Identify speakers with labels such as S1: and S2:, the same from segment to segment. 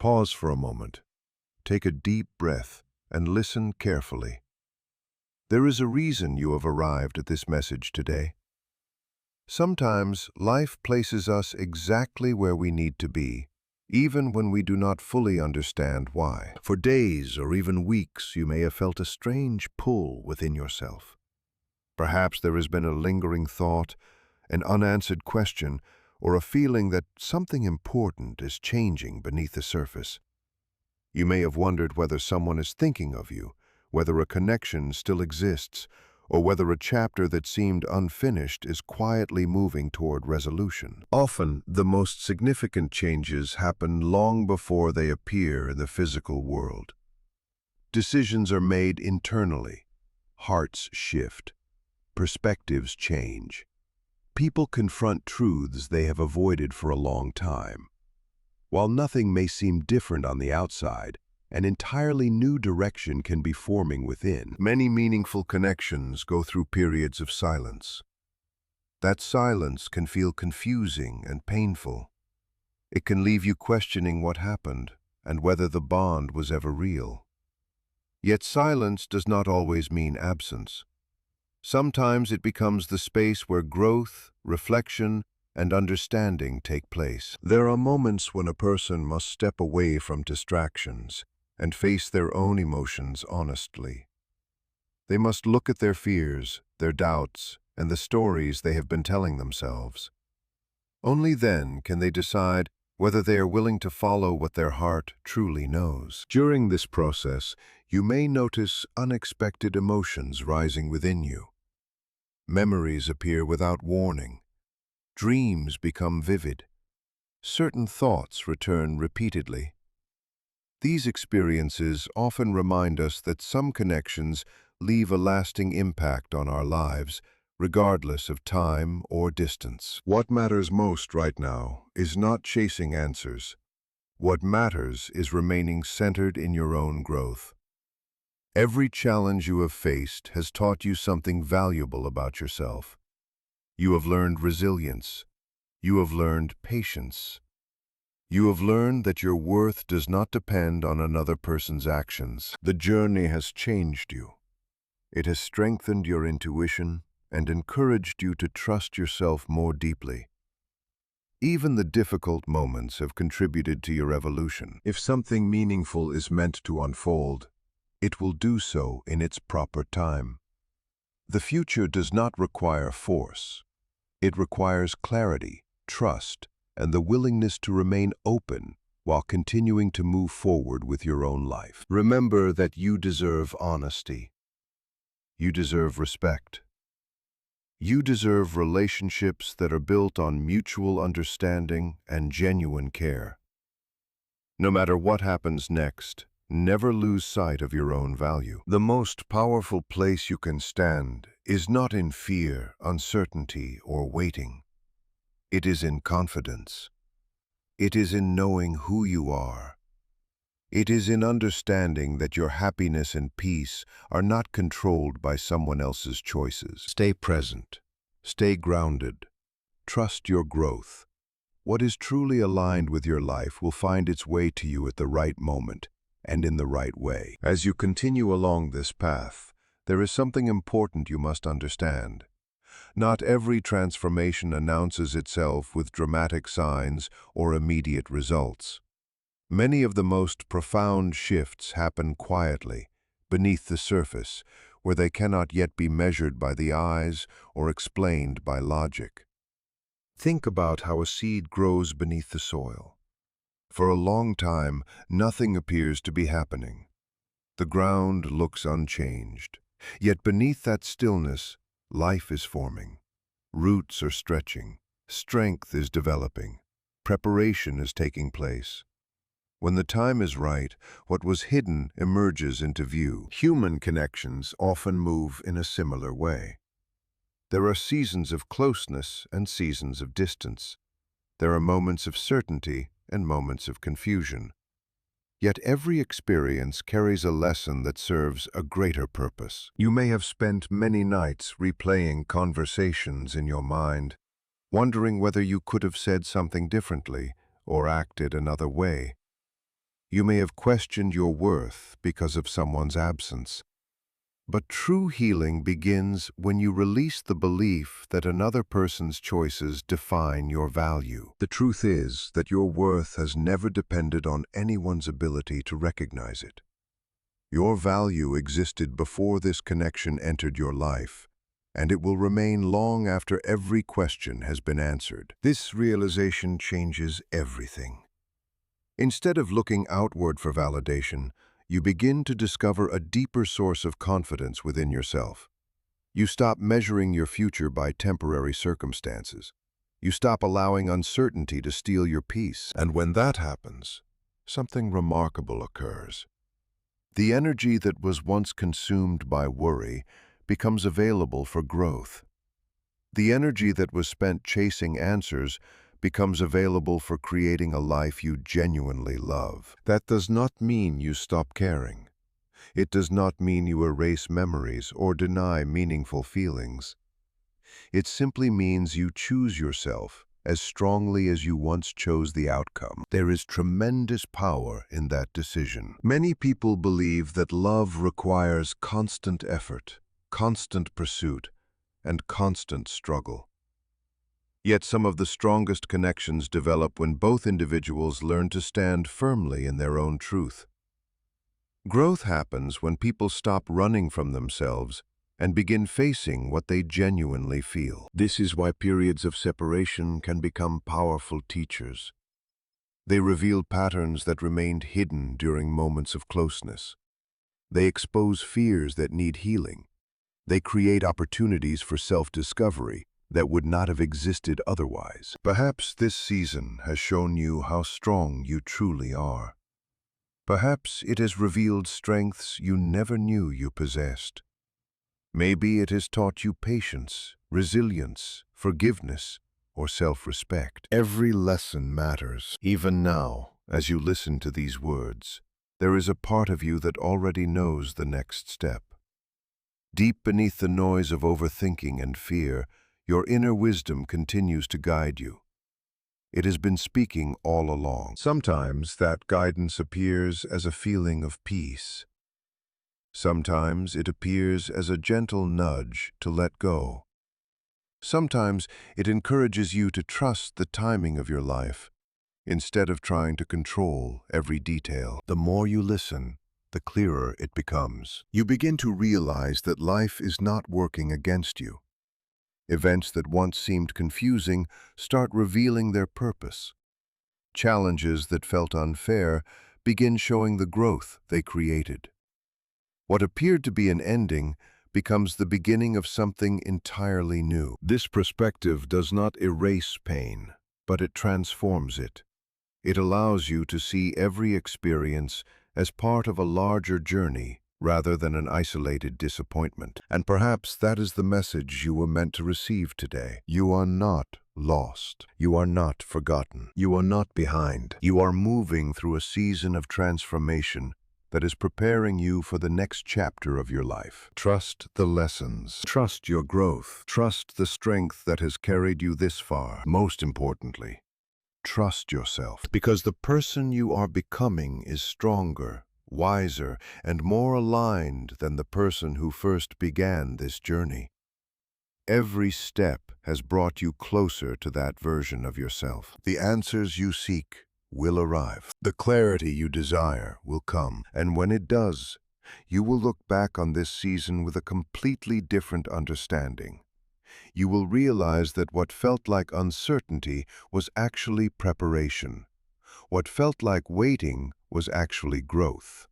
S1: Pause for a moment. Take a deep breath and listen carefully. There is a reason you have arrived at this message today. Sometimes life places us exactly where we need to be, even when we do not fully understand why. For days or even weeks, you may have felt a strange pull within yourself. Perhaps there has been a lingering thought, an unanswered question, or a feeling that something important is changing beneath the surface. You may have wondered whether someone is thinking of you, whether a connection still exists, or whether a chapter that seemed unfinished is quietly moving toward resolution. Often, the most significant changes happen long before they appear in the physical world. Decisions are made internally. Hearts shift. Perspectives change. People confront truths they have avoided for a long time. While nothing may seem different on the outside, an entirely new direction can be forming within. Many meaningful connections go through periods of silence. That silence can feel confusing and painful. It can leave you questioning what happened and whether the bond was ever real. Yet silence does not always mean absence. Sometimes it becomes the space where growth, reflection, and understanding take place. There are moments when a person must step away from distractions and face their own emotions honestly. They must look at their fears, their doubts, and the stories they have been telling themselves. Only then can they decide whether they are willing to follow what their heart truly knows. During this process, you may notice unexpected emotions rising within you. Memories appear without warning. Dreams become vivid. Certain thoughts return repeatedly. These experiences often remind us that some connections leave a lasting impact on our lives, regardless of time or distance. What matters most right now is not chasing answers. What matters is remaining centered in your own growth. Every challenge you have faced has taught you something valuable about yourself. You have learned resilience. You have learned patience. You have learned that your worth does not depend on another person's actions. The journey has changed you. It has strengthened your intuition and encouraged you to trust yourself more deeply. Even the difficult moments have contributed to your evolution. If something meaningful is meant to unfold, it will do so in its proper time. The future does not require force. It requires clarity, trust, and the willingness to remain open while continuing to move forward with your own life. Remember that you deserve honesty. You deserve respect. You deserve relationships that are built on mutual understanding and genuine care. No matter what happens next, never lose sight of your own value. The most powerful place you can stand is not in fear, uncertainty, or waiting. It is in confidence. It is in knowing who you are. It is in understanding that your happiness and peace are not controlled by someone else's choices. Stay present. Stay grounded. Trust your growth. What is truly aligned with your life will find its way to you at the right moment and in the right way. As you continue along this path, there is something important you must understand. Not every transformation announces itself with dramatic signs or immediate results. Many of the most profound shifts happen quietly, beneath the surface, where they cannot yet be measured by the eyes or explained by logic. Think about how a seed grows beneath the soil. For a long time, nothing appears to be happening. The ground looks unchanged. Yet beneath that stillness, life is forming. Roots are stretching. Strength is developing. Preparation is taking place. When the time is right, what was hidden emerges into view. Human connections often move in a similar way. There are seasons of closeness and seasons of distance. There are moments of certainty and moments of confusion. Yet every experience carries a lesson that serves a greater purpose. You may have spent many nights replaying conversations in your mind, wondering whether you could have said something differently or acted another way. You may have questioned your worth because of someone's absence. But true healing begins when you release the belief that another person's choices define your value. The truth is that your worth has never depended on anyone's ability to recognize it. Your value existed before this connection entered your life, and it will remain long after every question has been answered. This realization changes everything. Instead of looking outward for validation, you begin to discover a deeper source of confidence within yourself. You stop measuring your future by temporary circumstances. You stop allowing uncertainty to steal your peace. And when that happens, something remarkable occurs. The energy that was once consumed by worry becomes available for growth. The energy that was spent chasing answers becomes available for creating a life you genuinely love. That does not mean you stop caring. It does not mean you erase memories or deny meaningful feelings. It simply means you choose yourself as strongly as you once chose the outcome. There is tremendous power in that decision. Many people believe that love requires constant effort, constant pursuit, and constant struggle. Yet some of the strongest connections develop when both individuals learn to stand firmly in their own truth. Growth happens when people stop running from themselves and begin facing what they genuinely feel. This is why periods of separation can become powerful teachers. They reveal patterns that remained hidden during moments of closeness. They expose fears that need healing. They create opportunities for self-discovery that would not have existed otherwise. Perhaps this season has shown you how strong you truly are. Perhaps it has revealed strengths you never knew you possessed. Maybe it has taught you patience, resilience, forgiveness, or self-respect. Every lesson matters. Even now, as you listen to these words, there is a part of you that already knows the next step. Deep beneath the noise of overthinking and fear, your inner wisdom continues to guide you. It has been speaking all along. Sometimes that guidance appears as a feeling of peace. Sometimes it appears as a gentle nudge to let go. Sometimes it encourages you to trust the timing of your life, instead of trying to control every detail. The more you listen, the clearer it becomes. You begin to realize that life is not working against you. Events that once seemed confusing start revealing their purpose. Challenges that felt unfair begin showing the growth they created. What appeared to be an ending becomes the beginning of something entirely new. This perspective does not erase pain, but it transforms it. It allows you to see every experience as part of a larger journey rather than an isolated disappointment. And perhaps that is the message you were meant to receive today. You are not lost. You are not forgotten. You are not behind. You are moving through a season of transformation that is preparing you for the next chapter of your life. Trust the lessons. Trust your growth. Trust the strength that has carried you this far. Most importantly, trust yourself, because the person you are becoming is stronger, wiser, and more aligned than the person who first began this journey. Every step has brought you closer to that version of yourself. The answers you seek will arrive. The clarity you desire will come. And when it does, you will look back on this season with a completely different understanding. You will realize that what felt like uncertainty was actually preparation. What felt like waiting was actually growth.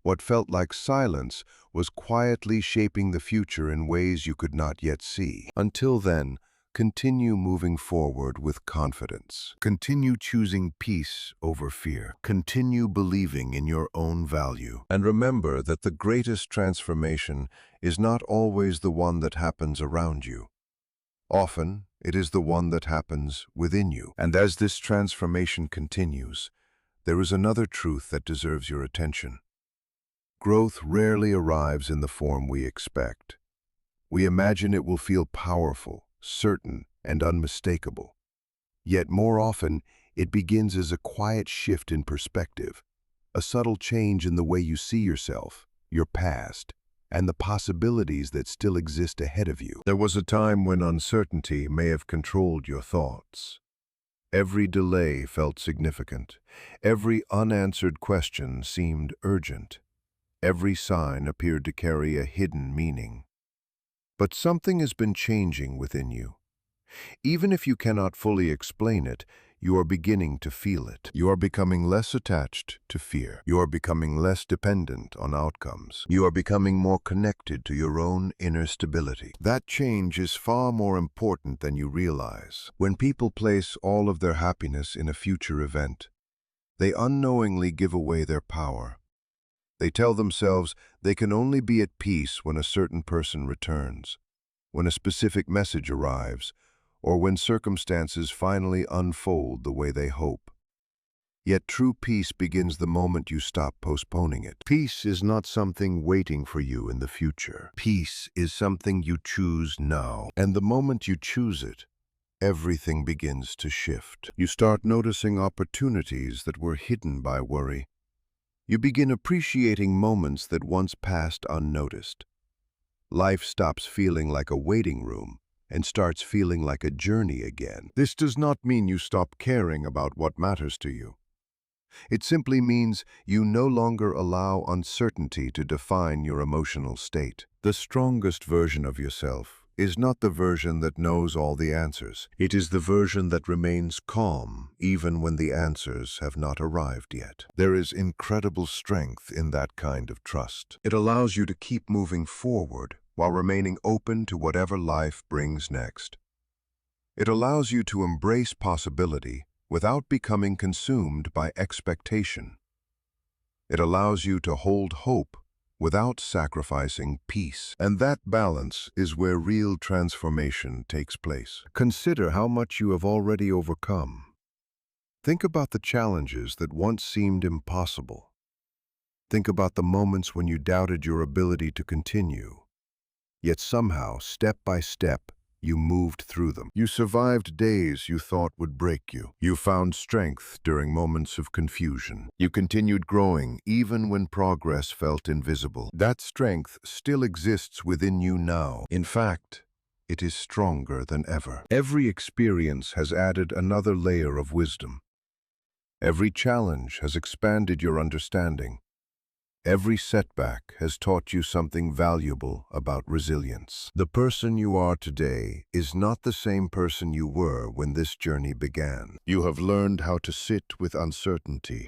S1: What felt like silence was quietly shaping the future in ways you could not yet see. Until then, continue moving forward with confidence. Continue choosing peace over fear. Continue believing in your own value. And remember that the greatest transformation is not always the one that happens around you. Often, it is the one that happens within you. And as this transformation continues, there is another truth that deserves your attention. Growth rarely arrives in the form we expect. We imagine it will feel powerful, certain, and unmistakable. Yet more often, it begins as a quiet shift in perspective, a subtle change in the way you see yourself, your past, and the possibilities that still exist ahead of you. There was a time when uncertainty may have controlled your thoughts. Every delay felt significant. Every unanswered question seemed urgent. Every sign appeared to carry a hidden meaning. But something has been changing within you. Even if you cannot fully explain it, you are beginning to feel it. You are becoming less attached to fear. You are becoming less dependent on outcomes. You are becoming more connected to your own inner stability. That change is far more important than you realize. When people place all of their happiness in a future event, they unknowingly give away their power. They tell themselves they can only be at peace when a certain person returns, when a specific message arrives, or when circumstances finally unfold the way they hope. Yet true peace begins the moment you stop postponing it. Peace is not something waiting for you in the future. Peace is something you choose now. And the moment you choose it, everything begins to shift. You start noticing opportunities that were hidden by worry. You begin appreciating moments that once passed unnoticed. Life stops feeling like a waiting room and starts feeling like a journey again. This does not mean you stop caring about what matters to you. It simply means you no longer allow uncertainty to define your emotional state. The strongest version of yourself is not the version that knows all the answers. It is the version that remains calm even when the answers have not arrived yet. There is incredible strength in that kind of trust. It allows you to keep moving forward while remaining open to whatever life brings next. It allows you to embrace possibility without becoming consumed by expectation. It allows you to hold hope without sacrificing peace. And that balance is where real transformation takes place. Consider how much you have already overcome. Think about the challenges that once seemed impossible. Think about the moments when you doubted your ability to continue. Yet somehow, step by step, you moved through them. You survived days you thought would break you. You found strength during moments of confusion. You continued growing even when progress felt invisible. That strength still exists within you now. In fact, it is stronger than ever. Every experience has added another layer of wisdom. Every challenge has expanded your understanding. Every setback has taught you something valuable about resilience. The person you are today is not the same person you were when this journey began. You have learned how to sit with uncertainty,